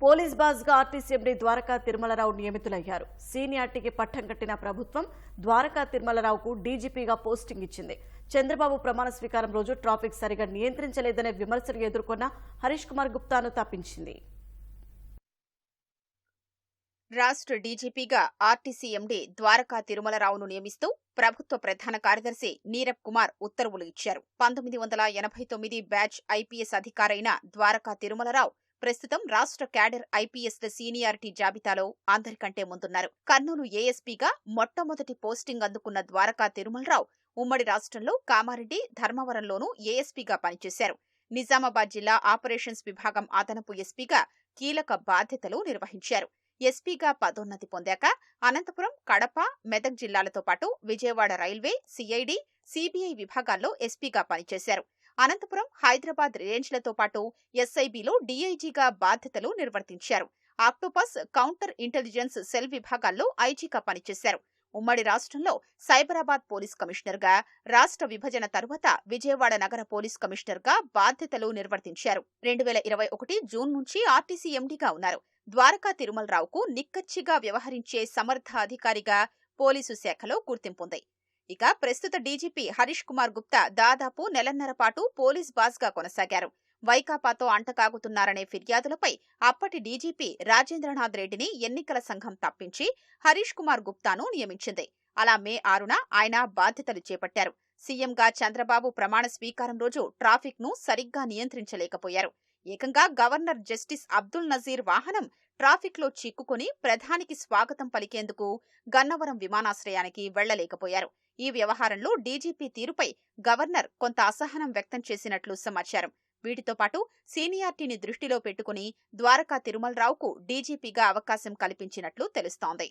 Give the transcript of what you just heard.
Police బాస్గా RTC MD Dwaraka Tirumala Rao నియమితులయ్యారు. సీనియారిటీకి పట్టం కట్టిన ప్రభుత్వం ద్వారకా తిరుమలరావుకు డీజీపీగా పోస్టింగ్ ఇచ్చింది. చంద్రబాబు ప్రమాణ స్వీకారం రోజు ట్రాఫిక్ సరిగా నియంత్రించలేదనే విమర్శలు ఎదుర్కొన్న హరీష్ కుమార్ గుప్తాను తప్పించింది. రాష్ట్ర డీజీపీగా ఆర్టీసీ ఎండీ ద్వారకా తిరుమలరావును నియమిస్తూ ప్రభుత్వ ప్రధాన కార్యదర్శి నీరబ్ కుమార్ ఉత్తర్వులు ఇచ్చారు. 1989 బ్యాచ్ ఐపీఎస్ అధికారైన ద్వారకా తిరుమలరావు ప్రస్తుతం రాష్ట్ర క్యాడర్ ఐపీఎస్ల సీనియారిటీ జాబితాలో అందరికంటే ముందున్నారు. కర్నూలు ఏఎస్పీగా మొట్టమొదటి పోస్టింగ్ అందుకున్న ద్వారకా తిరుమలరావు ఉమ్మడి రాష్ట్రంలో కామారెడ్డి, ధర్మవరంలోనూ ఏఎస్పీగా పనిచేశారు. నిజామాబాద్ జిల్లా ఆపరేషన్స్ విభాగం అదనపు ఎస్పీగా కీలక బాధ్యతలు నిర్వహించారు. ఎస్పీగా పదోన్నతి పొందాక అనంతపురం, కడప, మెదక్ జిల్లాలతో పాటు విజయవాడ రైల్వే, సిఐడి, సిబిఐ విభాగాల్లో ఎస్పీగా పనిచేశారు. అనంతపురం, హైదరాబాద్ రేంజ్లతో పాటు ఎస్ఐబిలో డీఐజీగా బాధ్యతలు నిర్వర్తించారు. ఆక్టోపస్, కౌంటర్ ఇంటెలిజెన్స్ సెల్ విభాగాల్లో ఐజీగా పనిచేశారు. ఉమ్మడి రాష్ట్రంలో సైబరాబాద్ పోలీస్ కమిషనర్గా, రాష్ట్ర విభజన తరువాత విజయవాడ నగర పోలీస్ కమిషనర్గా బాధ్యతలు నిర్వర్తించారు. 2021 జూన్ నుంచి ఆర్టీసీ ఎండీగా ఉన్నారు. ద్వారకా తిరుమలరావుకు నిక్కచ్చిగా వ్యవహరించే సమర్థ అధికారిగా పోలీసు శాఖలో గుర్తింపుంది. ఇక ప్రస్తుత డీజీపీ హరీష్ కుమార్ గుప్తా దాదాపు నెలన్నర పాటు పోలీస్ బాస్గా కొనసాగారు. వైకాపాతో అంటకాగుతున్నారనే ఫిర్యాదులపై అప్పటి డీజీపీ రాజేంద్రనాథ్ రెడ్డిని ఎన్నికల సంఘం తప్పించి హరీష్ కుమార్ గుప్తాను నియమించింది. అలా మే 6న ఆయన బాధ్యతలు చేపట్టారు. సీఎంగా చంద్రబాబు ప్రమాణ స్వీకారం రోజు ట్రాఫిక్ ను సరిగ్గా నియంత్రించలేకపోయారు. ఏకంగా గవర్నర్ జస్టిస్ అబ్దుల్ నజీర్ వాహనం ట్రాఫిక్ లో చిక్కుకుని ప్రధానికి స్వాగతం పలికేందుకు గన్నవరం విమానాశ్రయానికి వెళ్లలేకపోయారు. ఈ వ్యవహారంలో డీజీపీ తీరుపై గవర్నర్ కొంత అసహనం వ్యక్తం చేసినట్లు సమాచారం. వీటితో పాటు సీనియారిటీని దృష్టిలో పెట్టుకుని ద్వారకా తిరుమలరావుకు డీజీపీగా అవకాశం కల్పించినట్లు తెలుస్తోంది.